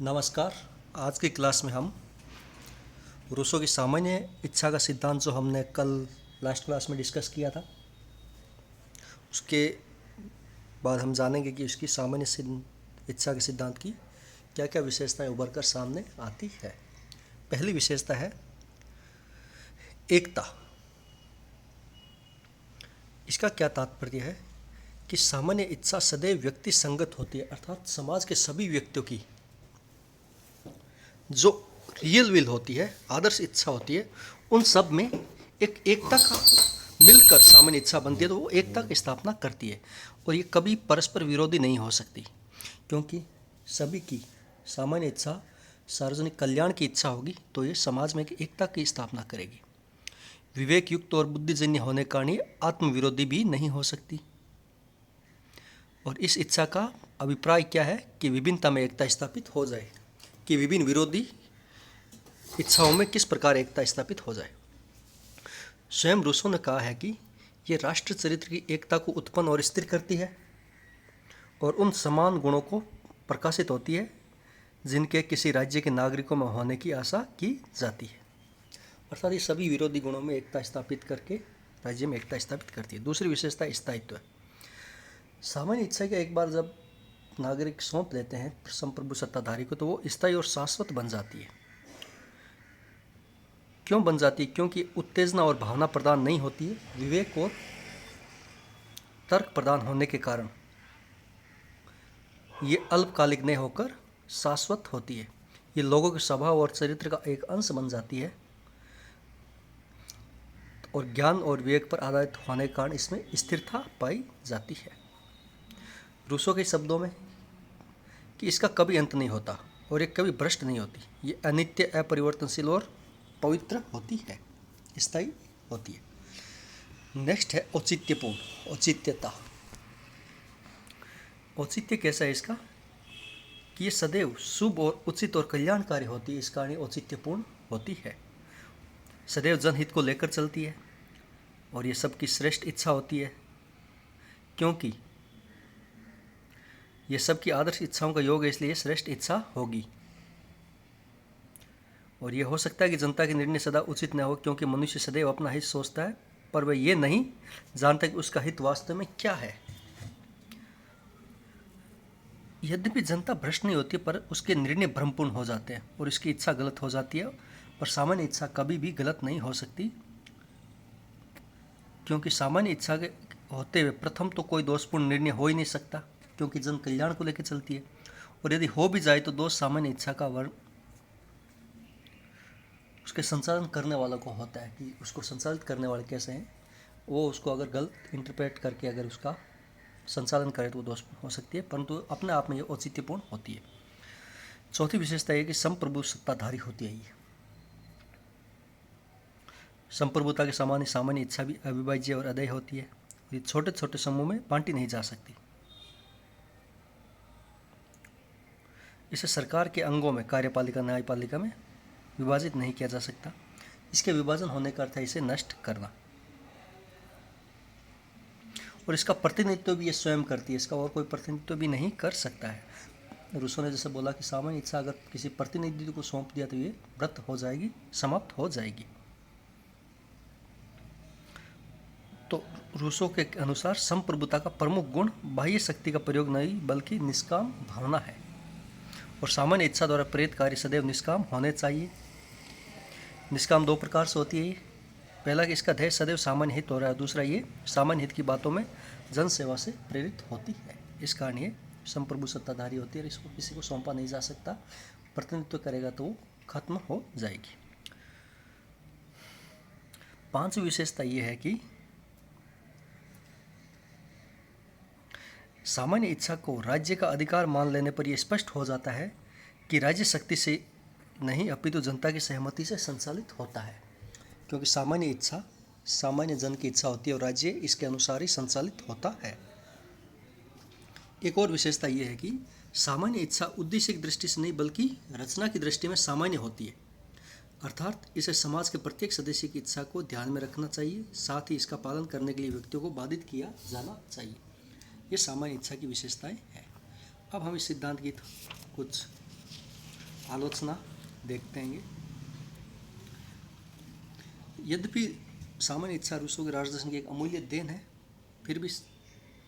नमस्कार। आज की क्लास में हम रूसो की सामान्य इच्छा का सिद्धांत जो हमने कल लास्ट क्लास में डिस्कस किया था, उसके बाद हम जानेंगे कि उसकी सामान्य इच्छा के सिद्धांत की क्या क्या विशेषताएं उभर कर सामने आती है। पहली विशेषता है एकता। इसका क्या तात्पर्य है कि सामान्य इच्छा सदैव व्यक्ति संगत होती है, अर्थात समाज के सभी व्यक्तियों की जो रियल विल होती है, आदर्श इच्छा होती है, उन सब में एक एकता का मिलकर सामान्य इच्छा बनती है, तो वो एकता की स्थापना करती है और ये कभी परस्पर विरोधी नहीं हो सकती, क्योंकि सभी की सामान्य इच्छा सार्वजनिक कल्याण की इच्छा होगी तो ये समाज में एक एकता की स्थापना करेगी। विवेक युक्त और बुद्धिजन्य होने के कारण ये आत्मविरोधी भी नहीं हो सकती। और इस इच्छा का अभिप्राय क्या है कि विभिन्नता में एकता स्थापित हो जाए, कि विभिन्न विरोधी इच्छाओं में किस प्रकार एकता स्थापित हो जाए। स्वयं रूसो ने कहा है कि ये राष्ट्र चरित्र की एकता को उत्पन्न और स्थिर करती है और उन समान गुणों को प्रकाशित होती है जिनके किसी राज्य के नागरिकों में होने की आशा की जाती है। अर्थात ये सभी विरोधी गुणों में एकता स्थापित करके राज्य में एकता स्थापित करती है। दूसरी विशेषता स्थायित्व है। सामान्य इच्छा के एक बार जब नागरिक सौंप देते हैं संप्रभु सत्ताधारी को, तो वो स्थायी और शाश्वत बन जाती है। क्यों बन जाती है? क्योंकि उत्तेजना और भावना प्रदान नहीं होती है, विवेक और तर्क प्रदान होने के कारण ये अल्पकालिक नहीं होकर शाश्वत होती है। ये लोगों के स्वभाव और चरित्र का एक अंश बन जाती है और ज्ञान और विवेक पर आधारित होने के कारण इसमें स्थिरता पाई जाती है। रूसो के शब्दों में कि इसका कभी अंत नहीं होता और ये कभी भ्रष्ट नहीं होती, ये अनित्य, अपरिवर्तनशील और पवित्र होती है, स्थायी होती है। नेक्स्ट है औचित्यपूर्ण, औचित्यता। औचित्य कैसा है इसका कि ये सदैव शुभ और उचित और कल्याणकारी होती है, इस कारण औचित्यपूर्ण होती है। सदैव जनहित को लेकर चलती है और ये सबकी श्रेष्ठ इच्छा होती है, क्योंकि ये सबकी आदर्श इच्छाओं का योग है, इसलिए ये श्रेष्ठ इच्छा होगी। और ये हो सकता है कि जनता के निर्णय सदा उचित न हो, क्योंकि मनुष्य सदैव अपना हित सोचता है पर वह ये नहीं जानता कि उसका हित वास्तव में क्या है। यद्यपि जनता भ्रष्ट नहीं होती पर उसके निर्णय भ्रमपूर्ण हो जाते हैं और इसकी इच्छा गलत हो जाती है, पर सामान्य इच्छा कभी भी गलत नहीं हो सकती, क्योंकि सामान्य इच्छा के होते हुए प्रथम तो कोई दोषपूर्ण निर्णय हो ही नहीं सकता, क्योंकि जन कल्याण को लेकर चलती है। और यदि हो भी जाए तो दोष सामान्य इच्छा का वर्ण उसके संचालन करने वालों को होता है कि उसको संचालित करने वाले कैसे हैं, वो उसको अगर गलत इंटरप्रेट करके अगर उसका संचालन करे तो वो दोषपूर्ण हो सकती है, परंतु अपने आप में ये औचित्यपूर्ण होती है। चौथी विशेषता ये कि संप्रभु सत्ताधारी होती है। ये संप्रभुता के समान सामान्य इच्छा भी अविभाज्य और अदेय होती है। ये छोटे छोटे समूह में बांटी नहीं जा सकती। इसे सरकार के अंगों में, कार्यपालिका, न्यायपालिका में विभाजित नहीं किया जा सकता। इसके विभाजन होने का अर्थ है इसे नष्ट करना। और इसका प्रतिनिधित्व भी ये स्वयं करती है, इसका और कोई प्रतिनिधित्व भी नहीं कर सकता है। रूसो ने जैसे बोला कि सामान्य इच्छा अगर किसी प्रतिनिधि को सौंप दिया तो ये व्रत हो जाएगी, समाप्त हो जाएगी। तो रूसो के अनुसार संप्रभुता का प्रमुख गुण बाह्य शक्ति का प्रयोग नहीं बल्कि निष्काम भावना है, और सामान्य इच्छा द्वारा प्रेरित कार्य सदैव निष्काम होने चाहिए। निष्काम दो प्रकार से होती है। पहला कि इसका ध्येय सदैव सामान्य हित हो रहा है, दूसरा ये सामान्य हित की बातों में जन सेवा से प्रेरित होती है। इस कारण ये संप्रभु सत्ताधारी होती है और इसको किसी को सौंपा नहीं जा सकता। प्रतिनिधित्व करेगा तो वो खत्म हो जाएगी। पांचवी विशेषता ये है कि सामान्य इच्छा को राज्य का अधिकार मान लेने पर यह स्पष्ट हो जाता है कि राज्य शक्ति से नहीं अपितु जनता की सहमति से संचालित होता है, क्योंकि सामान्य इच्छा सामान्य जन की इच्छा होती है और राज्य इसके अनुसार ही संचालित होता है। एक और विशेषता यह है कि सामान्य इच्छा उद्देश्य की दृष्टि से नहीं बल्कि रचना की दृष्टि में सामान्य होती है, अर्थात इसे समाज के प्रत्येक सदस्य की इच्छा को ध्यान में रखना चाहिए, साथ ही इसका पालन करने के लिए व्यक्तियों को बाधित किया जाना चाहिए। ये सामान्य इच्छा की विशेषताएं हैं। अब हम इस सिद्धांत की कुछ आलोचना देखते हैं। यद्यपि सामान्य इच्छा रूसों के राजदर्शन की एक अमूल्य देन है, फिर भी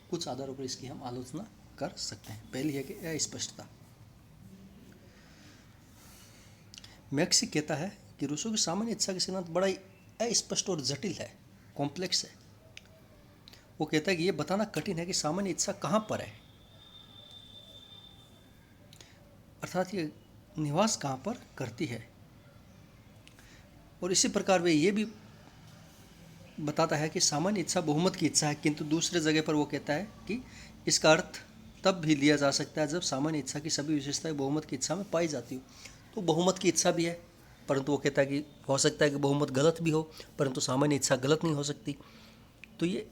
कुछ आधारों पर इसकी हम आलोचना कर सकते हैं। पहली है कि अस्पष्टता। मैक्सी कहता है कि रूसों की सामान्य इच्छा के सिद्धांत बड़ा ही अस्पष्ट और जटिल है, कॉम्प्लेक्स है। वो कहता है कि ये बताना कठिन है कि सामान्य इच्छा कहाँ पर है, अर्थात ये निवास कहाँ पर करती है। और इसी प्रकार वे ये भी बताता है कि सामान्य इच्छा बहुमत की इच्छा है, किंतु दूसरे जगह पर वो कहता है कि इसका अर्थ तब भी लिया जा सकता है जब सामान्य इच्छा की सभी विशेषताएं बहुमत की इच्छा में पाई जाती हो। तो बहुमत की इच्छा भी है, परंतु वो कहता है कि हो सकता है कि बहुमत गलत भी हो, परंतु सामान्य इच्छा गलत नहीं हो सकती। तो ये,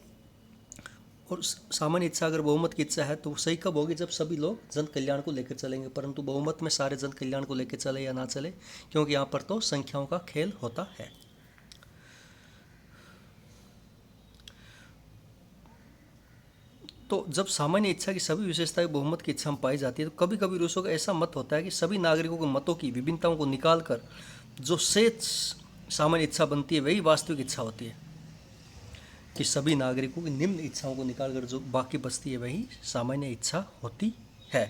और सामान्य इच्छा अगर बहुमत की इच्छा है तो सही कब होगी, जब सभी लोग जन कल्याण को लेकर चलेंगे। परंतु बहुमत में सारे जन कल्याण को लेकर चले या ना चले, क्योंकि यहाँ पर तो संख्याओं का खेल होता है। तो जब सामान्य इच्छा की सभी विशेषताएं बहुमत की इच्छा में पाई जाती है, तो कभी कभी रूसों का ऐसा मत होता है कि सभी नागरिकों के मतों की विभिन्नताओं को निकालकर जो शेष सामान्य इच्छा बनती है वही वास्तविक इच्छा होती है। कि सभी नागरिकों की निम्न इच्छाओं को निकालकर जो बाकी बचती है वही सामान्य इच्छा होती है।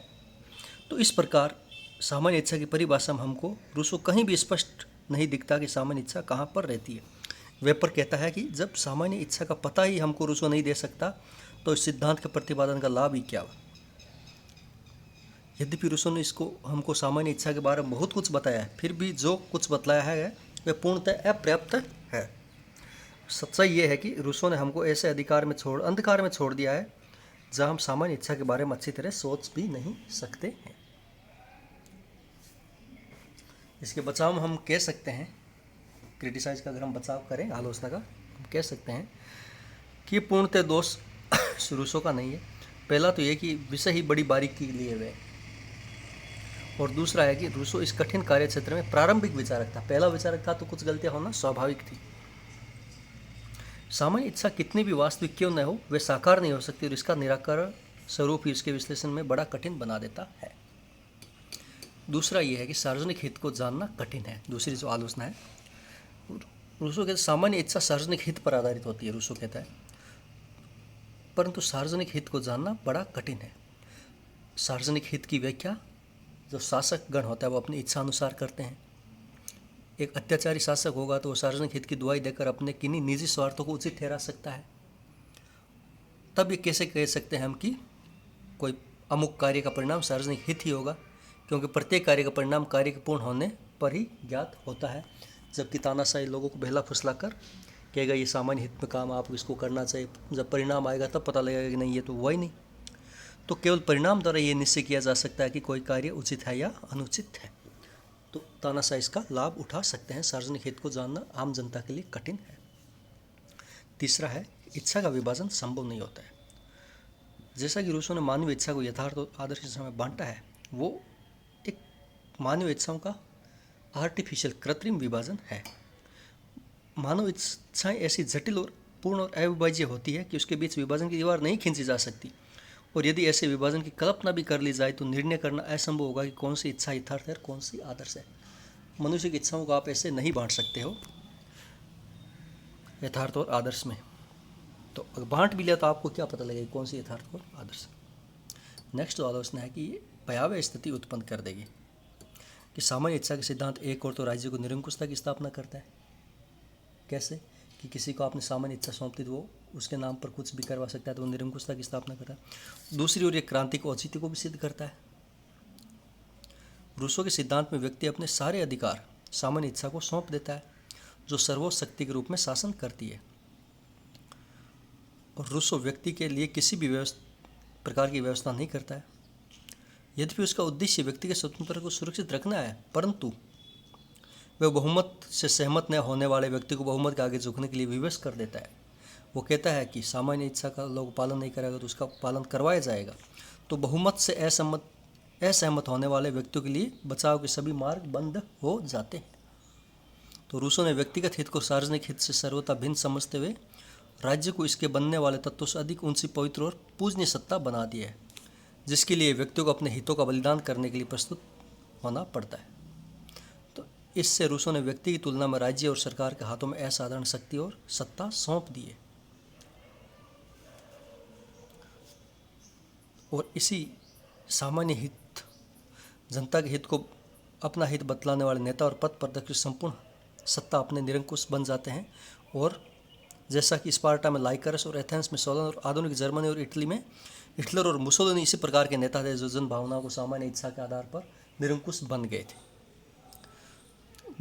तो इस प्रकार सामान्य इच्छा की परिभाषा में हमको रूसो कहीं भी स्पष्ट नहीं दिखता कि सामान्य इच्छा कहाँ पर रहती है। वेपर कहता है कि जब सामान्य इच्छा का पता ही हमको रूसो नहीं दे सकता तो इस सिद्धांत के प्रतिपादन का लाभ ही क्या हुआ। यद्यपि रूसो ने इसको हमको सामान्य इच्छा के बारे में बहुत कुछ बताया है, फिर भी जो कुछ बतलाया है वह पूर्णतः अपर्याप्त है। सच्चाई ये है कि रूसो ने हमको ऐसे अंधकार में छोड़ दिया है जहाँ हम सामान्य इच्छा के बारे में अच्छी तरह सोच भी नहीं सकते हैं। इसके बचाव में हम कह सकते हैं, क्रिटिसाइज का अगर हम बचाव करें आलोचना का, हम कह सकते हैं कि पूर्णतः दोष रूसो का नहीं है। पहला तो ये कि विषय ही बड़ी बारीकी लिए हुए, और दूसरा है कि रूसो इस कठिन कार्य क्षेत्र में प्रारंभिक विचारक था। पहला विचारक था तो कुछ गलतियां होना स्वाभाविक थी। सामान्य इच्छा कितनी भी वास्तविक क्यों न हो, वे साकार नहीं हो सकती, और इसका निराकरण स्वरूप ही इसके विश्लेषण में बड़ा कठिन बना देता है। दूसरा यह है कि सार्वजनिक हित को जानना कठिन है। दूसरी जो आलोचना है, रूसो कहते हैं सामान्य इच्छा सार्वजनिक हित पर आधारित होती है। रूसो कहता है परंतु सार्वजनिक हित को जानना बड़ा कठिन है। सार्वजनिक हित की व्याख्या जो शासक गण होता है वो अपनी इच्छा अनुसार करते हैं। एक अत्याचारी शासक होगा तो वो सार्वजनिक हित की दुहाई देकर अपने किन्हीं निजी स्वार्थों को उचित ठहरा सकता है। तब ये कैसे कह सकते हैं हम कि कोई अमुक कार्य का परिणाम सार्वजनिक हित ही होगा, क्योंकि प्रत्येक कार्य का परिणाम कार्य के पूर्ण होने पर ही ज्ञात होता है। जबकि तानाशाही लोगों को बहला फुसला कर कहेगा ये सामान्य हित में काम, आप इसको करना चाहिए, जब परिणाम आएगा तब पता लगेगा कि नहीं ये तो हुआ ही नहीं। तो केवल परिणाम द्वारा ये निश्चय किया जा सकता है कि कोई कार्य उचित है या अनुचित है। तो तानाशाही इसका लाभ उठा सकते हैं। सार्वजनिक हित को जानना आम जनता के लिए कठिन है। तीसरा है इच्छा का विभाजन संभव नहीं होता है। जैसा कि रूसो ने मानवीय इच्छा को यथार्थ और आदर्श इच्छा में बांटा है, वो एक मानवीय इच्छाओं का आर्टिफिशियल कृत्रिम विभाजन है। मानव इच्छाएं ऐसी जटिल और पूर्ण और अविभाज्य होती है कि उसके बीच विभाजन की दीवार नहीं खींची जा सकती, और यदि ऐसे विभाजन की कल्पना भी कर ली जाए तो निर्णय करना असंभव होगा कि कौन सी इच्छा यथार्थ है और कौन सी आदर्श है। मनुष्य की इच्छाओं को आप ऐसे नहीं बांट सकते हो यथार्थ और आदर्श में। तो अगर बांट भी लिया तो आपको क्या पता लगेगा कौन सी यथार्थ और आदर्श। नेक्स्ट आलोचना है कि ये भयावह स्थिति उत्पन्न कर देगी कि सामान्य इच्छा के सिद्धांत एक और तो राज्य को निरंकुशता की स्थापना करता है। कैसे कि किसी को आपने सामान्य इच्छा सौंप दी तो वो उसके नाम पर कुछ भी करवा सकता है, तो वो निरंकुशता की स्थापना करता है। दूसरी ओर ये क्रांति को औचित्य को भी सिद्ध करता है। रूसो के सिद्धांत में व्यक्ति अपने सारे अधिकार सामान्य इच्छा को सौंप देता है, जो सर्वोच्च शक्ति के रूप में शासन करती है। और रूसो व्यक्ति के लिए किसी भी प्रकार की व्यवस्था नहीं करता है। यद्यपि उसका उद्देश्य व्यक्ति के स्वतंत्रता को सुरक्षित रखना है, परंतु वह बहुमत से सहमत न होने वाले व्यक्ति को बहुमत के आगे झुकने के लिए विवश कर देता है। वो कहता है कि सामान्य इच्छा का लोग पालन नहीं करेगा तो उसका पालन करवाया जाएगा। तो बहुमत से असहमत होने वाले व्यक्तियों के लिए बचाव के सभी मार्ग बंद हो जाते हैं। तो रूसो ने व्यक्तिगत हित को सार्वजनिक हित से सर्वथा भिन्न समझते हुए राज्य को इसके बनने वाले तत्वों से अधिक ऊंची पवित्र और पूजनीय सत्ता बना दिया है, जिसके लिए व्यक्तियों को अपने हितों का बलिदान करने के लिए प्रस्तुत होना पड़ता है। इससे रूसों ने व्यक्ति की तुलना में राज्य और सरकार के हाथों में असाधारण शक्ति और सत्ता सौंप दी है। और इसी सामान्य हित, जनता के हित को अपना हित बतलाने वाले नेता और पद प्रदर्शक संपूर्ण सत्ता अपने निरंकुश बन जाते हैं। और जैसा कि स्पार्टा में लाइकरस और एथेंस में सोलन और आधुनिक जर्मनी और इटली में हिटलर और मुसोलिनी इसी प्रकार के नेता थे जो जन भावनाओं को सामान्य इच्छा के आधार पर निरंकुश बन गए थे।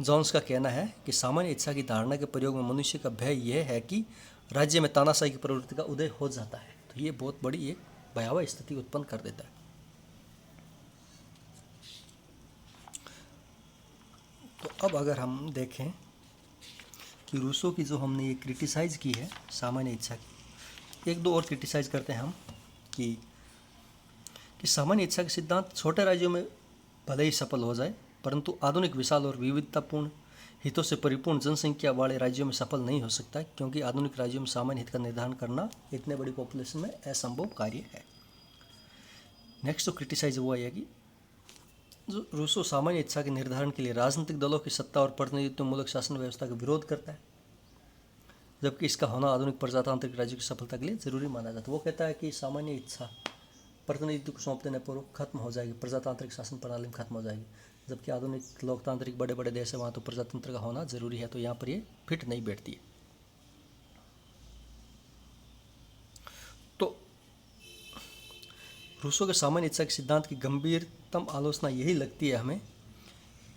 जॉन्स का कहना है कि सामान्य इच्छा की धारणा के प्रयोग में मनुष्य का भय यह है कि राज्य में तानाशाही की प्रवृत्ति का उदय हो जाता है। तो ये बहुत बड़ी एक भयावह स्थिति उत्पन्न कर देता है। तो अब अगर हम देखें कि रूसो की जो हमने ये क्रिटिसाइज़ की है सामान्य इच्छा की, एक दो और क्रिटिसाइज़ करते हैं हम कि सामान्य इच्छा के सिद्धांत छोटे राज्यों में भले ही सफल हो जाए, परंतु आधुनिक विशाल और विविधतापूर्ण हितों से परिपूर्ण जनसंख्या वाले राज्यों में सफल नहीं हो सकता, क्योंकि आधुनिक राज्यों में सामान्य हित का निर्धारण करना इतने बड़ी पॉपुलेशन में असंभव कार्य है। नेक्स्ट जो क्रिटिसाइज हुआ है कि जो रूसो सामान्य इच्छा के निर्धारण के लिए राजनीतिक दलों की सत्ता और प्रतिनिधित्व मूलक शासन व्यवस्था का विरोध करता है, जबकि इसका होना आधुनिक प्रजातांत्रिक राज्य की सफलता के लिए जरूरी माना जाता है। वो कहता है कि सामान्य इच्छा प्रतिनिधित्व को सौंप देने पर खत्म हो जाएगी, प्रजातांत्रिक शासन प्रणाली में खत्म हो जाएगी, जबकि आधुनिक लोकतांत्रिक बड़े बड़े देश है वहाँ तो प्रजातंत्र का होना जरूरी है। तो यहाँ पर ये फिट नहीं बैठती है। तो रूसो के सामान्य इच्छा के सिद्धांत की गंभीरतम आलोचना यही लगती है हमें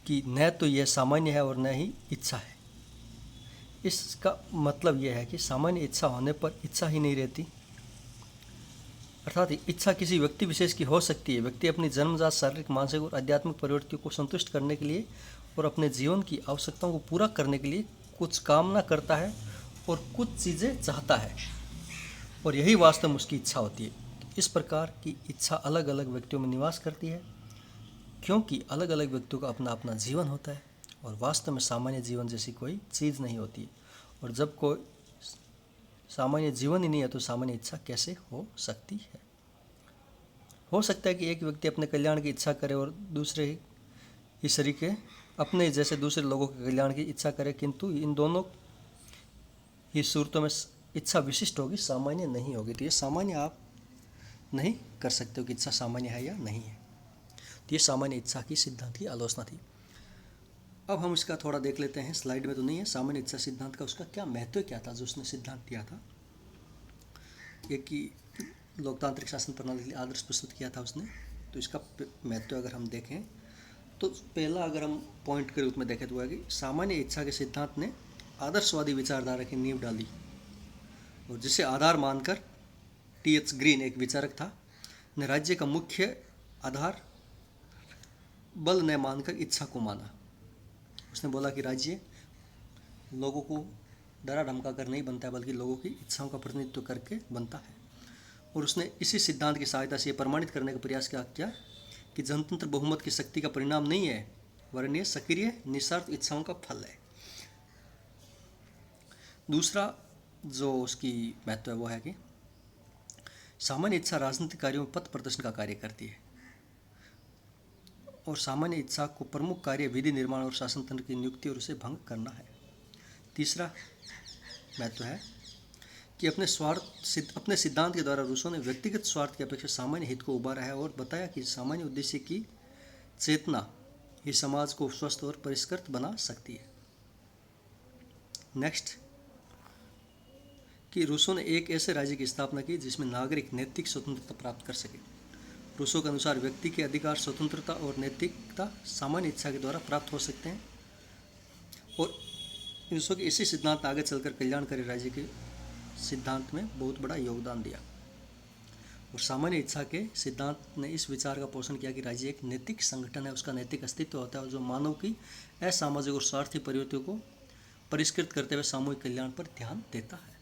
कि न तो यह सामान्य है और न ही इच्छा है। इसका मतलब यह है कि सामान्य इच्छा होने पर इच्छा ही नहीं रहती, अर्थात इच्छा किसी व्यक्ति विशेष की हो सकती है। व्यक्ति अपनी जन्मजात शारीरिक, मानसिक और आध्यात्मिक प्रवृत्तियों को संतुष्ट करने के लिए और अपने जीवन की आवश्यकताओं को पूरा करने के लिए कुछ कामना करता है और कुछ चीज़ें चाहता है, और यही वास्तव में उसकी इच्छा होती है। इस प्रकार की इच्छा अलग अलग व्यक्तियों में निवास करती है, क्योंकि अलग अलग व्यक्तियों का अपना अपना जीवन होता है और वास्तव में सामान्य जीवन जैसी कोई चीज़ नहीं होती है। और जब कोई सामान्य जीवन ही नहीं है तो सामान्य इच्छा कैसे हो सकती है। हो सकता है कि एक व्यक्ति अपने कल्याण की इच्छा करे और दूसरे ही तरीके अपने जैसे दूसरे लोगों के कल्याण की इच्छा करे, किंतु इन दोनों ही सूरतों में इच्छा विशिष्ट होगी, सामान्य नहीं होगी। तो ये सामान्य आप नहीं कर सकते हो कि इच्छा सामान्य है या नहीं है। तो ये सामान्य इच्छा की सिद्धांत की आलोचना थी। अब हम इसका थोड़ा देख लेते हैं, स्लाइड में तो नहीं है। सामान्य इच्छा सिद्धांत का उसका क्या महत्व क्या था जो उसने सिद्धांत दिया था। एक कि लोकतांत्रिक शासन प्रणाली के लिए आदर्श प्रस्तुत किया था उसने। तो इसका महत्व अगर हम देखें तो पहला अगर हम पॉइंट के रूप में देखें तो है कि सामान्य इच्छा के सिद्धांत ने आदर्शवादी विचारधारा की नींव डाली, और जिसे आधार मानकर टी.एच. ग्रीन एक विचारक था, ने राज्य का मुख्य आधार बल न मानकर इच्छा को माना। उसने बोला कि राज्य लोगों को डरा धमका कर नहीं बनता है, बल्कि लोगों की इच्छाओं का प्रतिनिधित्व करके बनता है। और उसने इसी सिद्धांत की सहायता से यह प्रमाणित करने का प्रयास किया कि जनतंत्र बहुमत की शक्ति का परिणाम नहीं है, वरन यह सक्रिय निस्वार्थ इच्छाओं का फल है। दूसरा जो उसकी महत्व है वो है कि सामान्य इच्छा राजनीतिक कार्यों में पथ प्रदर्शन का कार्य करती है, और सामान्य इच्छा को प्रमुख कार्य विधि निर्माण और शासन तंत्र की नियुक्ति और उसे भंग करना है। तीसरा महत्व है कि अपने सिद्धांत के द्वारा रूसों ने व्यक्तिगत स्वार्थ की अपेक्षा सामान्य हित को उबारा है और बताया कि सामान्य उद्देश्य की चेतना ही समाज को स्वस्थ और परिष्कृत बना सकती है। नेक्स्ट कि रूसों ने एक ऐसे राज्य की स्थापना की जिसमें नागरिक नैतिक स्वतंत्रता प्राप्त कर सके। रूसों के अनुसार व्यक्ति के अधिकार स्वतंत्रता और नैतिकता सामान्य इच्छा के द्वारा प्राप्त हो सकते हैं, और रूसों के इसी सिद्धांत आगे चलकर कल्याणकारी राज्य के सिद्धांत में बहुत बड़ा योगदान दिया। और सामान्य इच्छा के सिद्धांत ने इस विचार का पोषण किया कि राज्य एक नैतिक संगठन है, उसका नैतिक अस्तित्व होता है जो मानव की असामाजिक और स्वार्थी प्रवृत्तियों को परिष्कृत करते हुए सामूहिक कल्याण पर ध्यान देता है।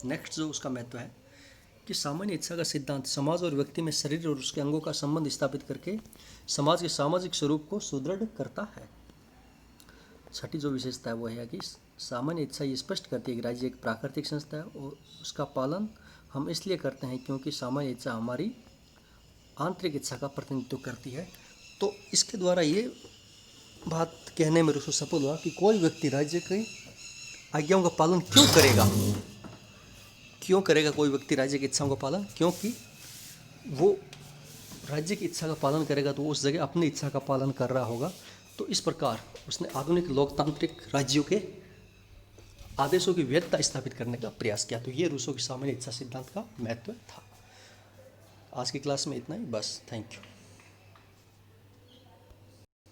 नेक्स्ट जो उसका महत्व है कि सामान्य इच्छा का सिद्धांत समाज और व्यक्ति में शरीर और उसके अंगों का संबंध स्थापित करके समाज के सामाजिक स्वरूप को सुदृढ़ करता है। छठी जो विशेषता है वो है कि सामान्य इच्छा ये स्पष्ट करती है कि राज्य एक प्राकृतिक संस्था है और उसका पालन हम इसलिए करते हैं क्योंकि सामान्य इच्छा हमारी आंतरिक इच्छा का प्रतिनिधित्व करती है। तो इसके द्वारा ये बात कहने में रूसो सफल हुआ कि कोई व्यक्ति राज्य की आज्ञाओं का पालन क्यों करेगा कोई व्यक्ति राज्य की इच्छाओं का पालन, क्योंकि वो राज्य की इच्छा का पालन करेगा तो वो उस जगह अपनी इच्छा का पालन कर रहा होगा। तो इस प्रकार उसने आधुनिक लोकतांत्रिक राज्यों के आदेशों की वैधता स्थापित करने का प्रयास किया। तो ये रूसो की सामान्य इच्छा सिद्धांत का महत्व था। आज की क्लास में इतना ही बस। Thank you.